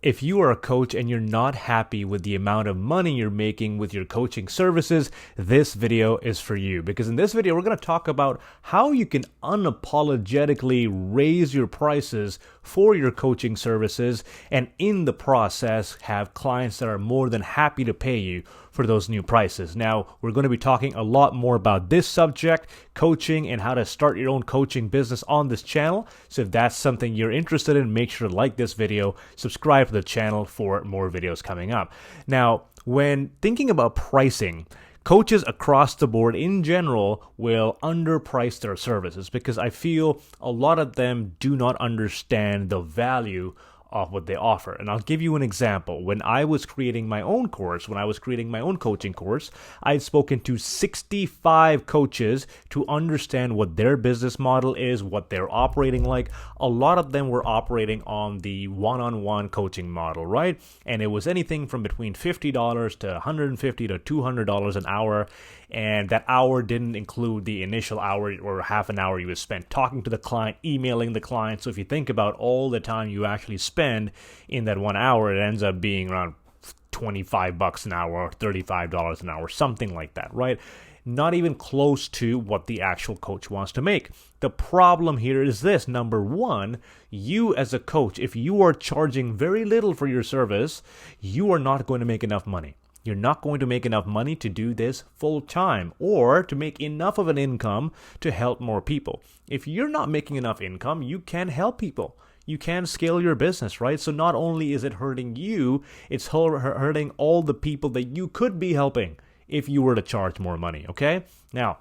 If you are a coach and you're not happy with the amount of money you're making with your coaching services, this video is for you. Because in this video, we're going to talk about how you can unapologetically raise your prices for your coaching services and in the process have clients that are more than happy to pay you for those new prices. Now, we're going to be talking a lot more about this subject, coaching, and how to start your own coaching business on this channel. So if that's something you're interested in, make sure to like this video, subscribe to the channel for more videos coming up. Now, when thinking about pricing, coaches across the board in general will underprice their services because I feel a lot of them do not understand the value of what they offer. And I'll give you an example. When I was creating my own course, when I was creating my own coaching course, I had spoken to 65 coaches to understand what their business model is, what they're operating like. A lot of them were operating on the one-on-one coaching model, right? And it was anything from between $50 to $150 to $200 an hour. And that hour didn't include the initial hour or half an hour you would spend talking to the client, emailing the client. So if you think about all the time you actually spend in that 1 hour, it ends up being around $25 an hour or $35 an hour, something like that, right? Not even close to what the actual coach wants to make. The problem here is this. Number one, you as a coach, if you are charging very little for your service, you are not going to make enough money. You're not going to make enough money to do this full time or to make enough of an income to help more people. If you're not making enough income, you can help people. You can scale your business, right? So not only is it hurting you, it's hurting all the people that you could be helping if you were to charge more money, okay? Now,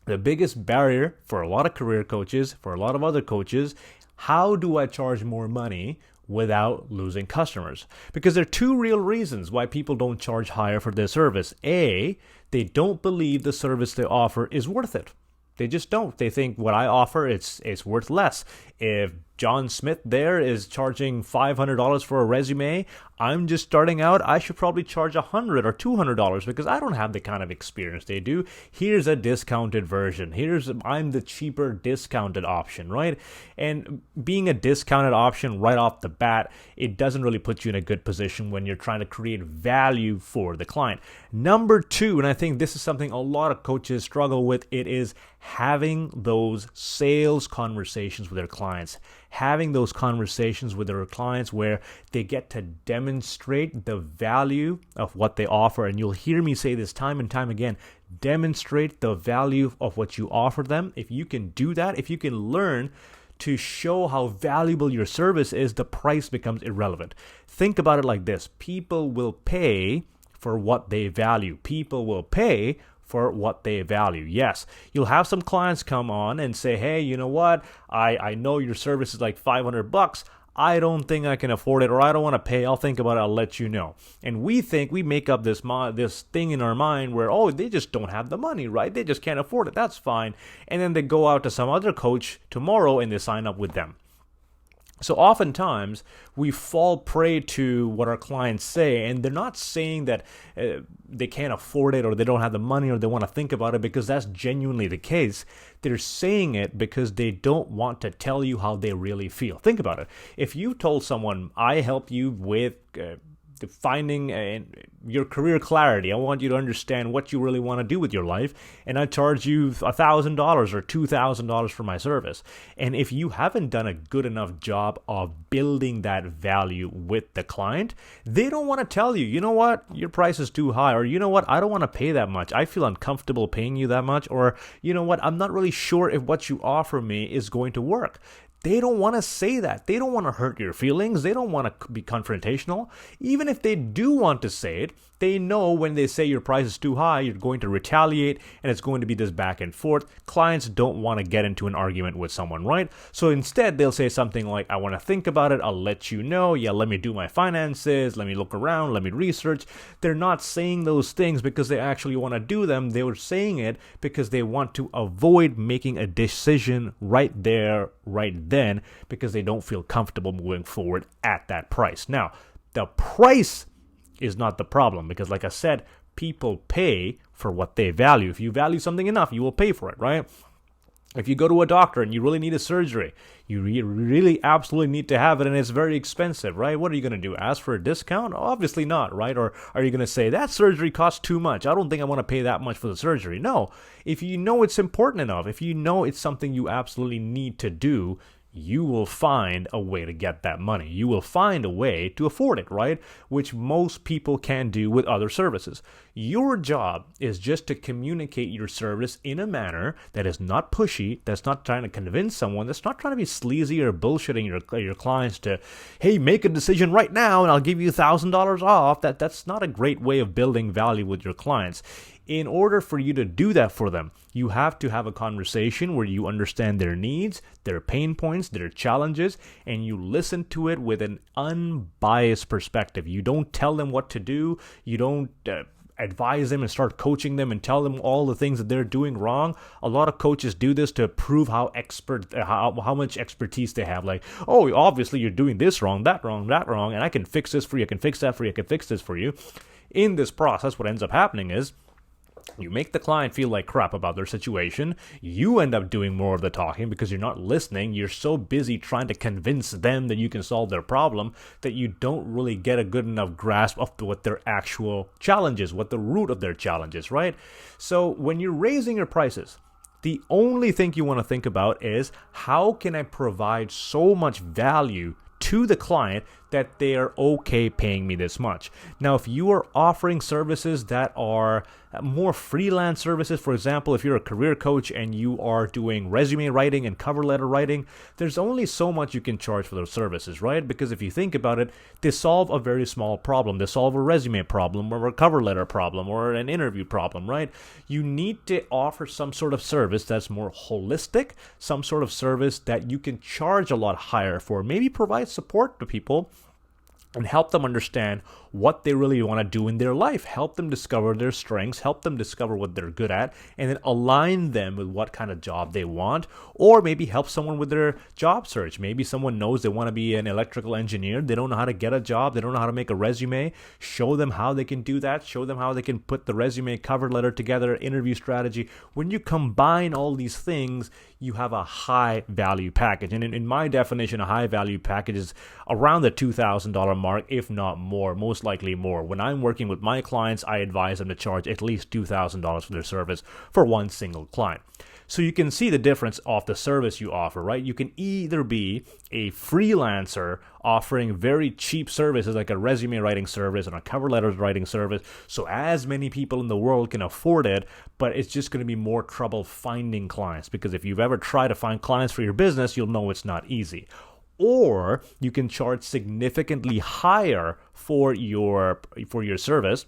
the biggest barrier for a lot of career coaches, for a lot of other coaches, how do I charge more money without losing customers? Because there are two real reasons why people don't charge higher for their service. A, they don't believe the service they offer is worth it. They just don't. They think what I offer, it's worth less. If John Smith there is charging $500 for a resume, I'm just starting out, I should probably charge $100 or $200 because I don't have the kind of experience they do. Here's a discounted version. I'm the cheaper discounted option, right? And being a discounted option right off the bat, it doesn't really put you in a good position when you're trying to create value for the client. Number two, and I think this is something a lot of coaches struggle with, it is having those sales conversations with their clients. Having those conversations with their clients where they get to demonstrate the value of what they offer. And you'll hear me say this time and time again, demonstrate the value of what you offer them. If you can do that, if you can learn to show how valuable your service is, the price becomes irrelevant. Think about it like this. People will pay for what they value. People will pay for what they value. Yes, you'll have some clients come on and say, hey, you know what? I know your service is like $500. I don't think I can afford it, or I don't want to pay. I'll think about it. I'll let you know. And we make up this thing in our mind where, oh, they just don't have the money, right? They just can't afford it. That's fine. And then they go out to some other coach tomorrow and they sign up with them. So oftentimes we fall prey to what our clients say, and they're not saying that they can't afford it or they don't have the money or they want to think about it because that's genuinely the case. They're saying it because they don't want to tell you how they really feel. Think about it. If you told someone, I help you with finding your career clarity. I want you to understand what you really want to do with your life, and I charge you $1,000 or $2,000 for my service. And if you haven't done a good enough job of building that value with the client, they don't want to tell you, you know what, your price is too high, or you know what, I don't want to pay that much. I feel uncomfortable paying you that much, or you know what, I'm not really sure if what you offer me is going to work. They don't want to say that. They don't want to hurt your feelings. They don't want to be confrontational. Even if they do want to say it, they know when they say your price is too high, you're going to retaliate, and it's going to be this back and forth. Clients don't want to get into an argument with someone, right? So instead, they'll say something like, I want to think about it. I'll let you know. Yeah, let me do my finances. Let me look around. Let me research. They're not saying those things because they actually want to do them. They were saying it because they want to avoid making a decision right there, right then, because they don't feel comfortable moving forward at that price. Now, the price is not the problem because, like I said, people pay for what they value. If you value something enough, you will pay for it, right? If you go to a doctor and you really need a surgery, you really absolutely need to have it and it's very expensive, right? What are you going to do? Ask for a discount? Obviously not, right? Or are you going to say, that surgery costs too much? I don't think I want to pay that much for the surgery. No. If you know it's important enough, if you know it's something you absolutely need to do, you will find a way to get that money. You will find a way to afford it, right? Which most people can do with other services. Your job is just to communicate your service in a manner that is not pushy, that's not trying to convince someone, that's not trying to be sleazy or bullshitting your clients to, hey, make a decision right now and I'll give you $1,000 off. That's not a great way of building value with your clients. In order for you to do that for them, you have to have a conversation where you understand their needs, their pain points, their challenges, and you listen to it with an unbiased perspective. You don't tell them what to do. You don't advise them and start coaching them and tell them all the things that they're doing wrong. A lot of coaches do this to prove how much expertise they have. Like, oh, obviously you're doing this wrong, that wrong, and I can fix this for you, I can fix that for you, I can fix this for you. In this process, what ends up happening is you make the client feel like crap about their situation. You end up doing more of the talking because you're not listening. You're so busy trying to convince them that you can solve their problem that you don't really get a good enough grasp of what their actual challenge is, what the root of their challenge is, right? So when you're raising your prices, the only thing you want to think about is, how can I provide so much value to the client that they are okay paying me this much? Now, if you are offering services that are more freelance services, for example, if you're a career coach and you are doing resume writing and cover letter writing, there's only so much you can charge for those services, right? Because if you think about it, they solve a very small problem. They solve a resume problem or a cover letter problem or an interview problem, right? You need to offer some sort of service that's more holistic, some sort of service that you can charge a lot higher for, maybe provide support to people and help them understand what they really want to do in their life, help them discover their strengths, help them discover what they're good at, and then align them with what kind of job they want, or maybe help someone with their job search. Maybe someone knows they want to be an electrical engineer, they don't know how to get a job, they don't know how to make a resume. Show them how they can do that, show them how they can put the resume, cover letter together, interview strategy. When you combine all these things, you have a high value package. And in my definition, a high value package is around the $2,000 mark, if not more, most likely more. When I'm working with my clients, I advise them to charge at least $2,000 for their service for one single client. So you can see the difference of the service you offer, right? You can either be a freelancer offering very cheap services like a resume writing service and a cover letter writing service, so as many people in the world can afford it, but it's just going to be more trouble finding clients, because if you've ever tried to find clients for your business, you'll know it's not easy. Or you can charge significantly higher for your service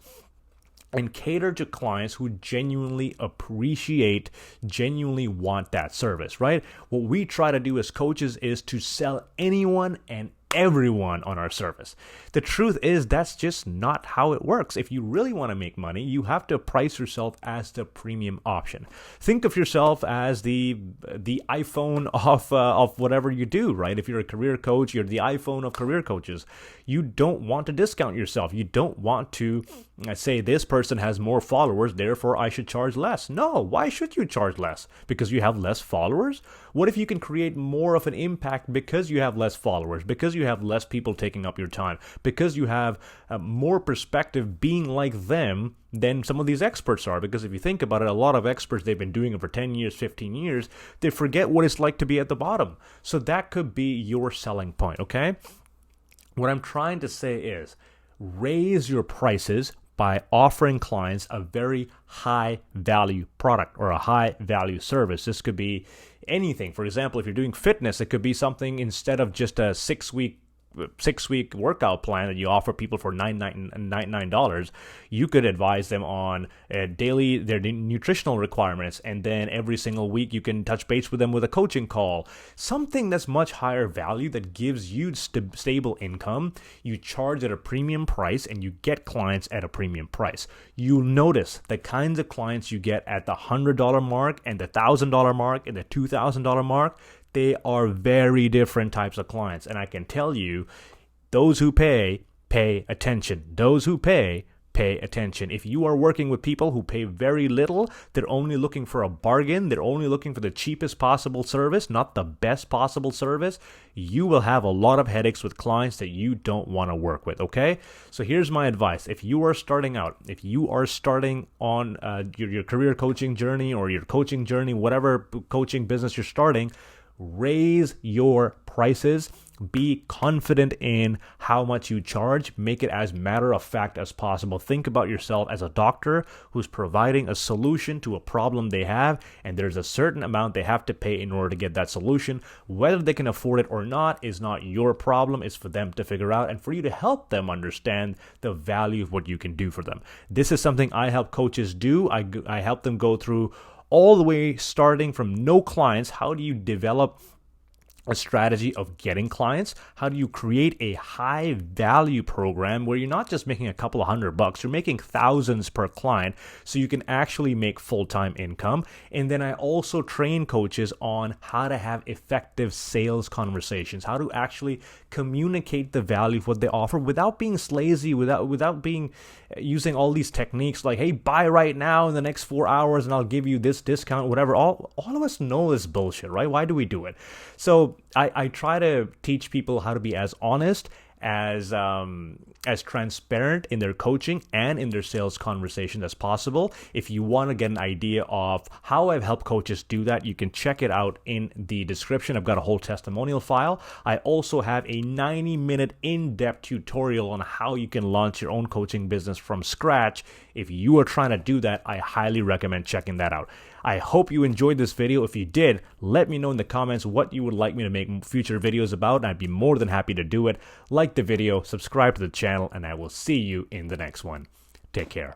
and cater to clients who genuinely appreciate, genuinely want that service, right? What we try to do as coaches is to sell anyone and everyone on our service. The truth is, that's just not how it works. If you really want to make money, you have to price yourself as the premium option. Think of yourself as the iPhone of whatever you do, right? If you're a career coach, you're the iPhone of career coaches. You don't want to discount yourself. You don't want to say this person has more followers, therefore I should charge less. No, why should you charge less? Because you have less followers? What if you can create more of an impact because you have less followers, because you have less people taking up your time, because you have more perspective being like them than some of these experts are? Because if you think about it, a lot of experts, they've been doing it for 10 years, 15 years, they forget what it's like to be at the bottom. So that could be your selling point, okay? What I'm trying to say is, raise your prices by offering clients a very high value product or a high value service. This could be anything. For example, if you're doing fitness, it could be something, instead of just a six-week workout plan that you offer people for $99, you could advise them on daily their nutritional requirements, and then every single week you can touch base with them with a coaching call. Something that's much higher value that gives you stable income. You charge at a premium price and you get clients at a premium price. You'll notice the kinds of clients you get at the $100 mark and the $1,000 mark and the $2,000 mark. They are very different types of clients. And I can tell you, those who pay attention. Those who pay pay attention. If you are working with people who pay very little, they're only looking for a bargain, they're only looking for the cheapest possible service, not the best possible service, you will have a lot of headaches with clients that you don't want to work with, okay? So here's my advice. If you are starting out, if you are starting on your career coaching journey or your coaching journey, whatever coaching business you're starting, raise your prices. Be confident in how much you charge. Make it as matter of fact as possible. Think about yourself as a doctor who's providing a solution to a problem they have, and there's a certain amount they have to pay in order to get that solution. Whether they can afford it or not is not your problem. It's for them to figure out and for you to help them understand the value of what you can do for them. This is something I help coaches do. I help them go through all the way starting from no clients. How do you develop a strategy of getting clients? How do you create a high value program where you're not just making a couple of $100, you're making thousands per client so you can actually make full-time income? And then I also train coaches on how to have effective sales conversations, how to actually communicate the value of what they offer without being slazy, without being using all these techniques like, hey, buy right now in the next 4 hours and I'll give you this discount, whatever. All of us know this bullshit, right? Why do we do it? So I try to teach people how to be as honest, as transparent in their coaching and in their sales conversation as possible. If you want to get an idea of how I've helped coaches do that, you can check it out in the description. I've got a whole testimonial file. I also have a 90-minute in-depth tutorial on how you can launch your own coaching business from scratch. If you are trying to do that, I highly recommend checking that out. I hope you enjoyed this video. If you did, let me know in the comments what you would like me to make future videos about, and I'd be more than happy to do it. Like the video, subscribe to the channel, and I will see you in the next one. Take care.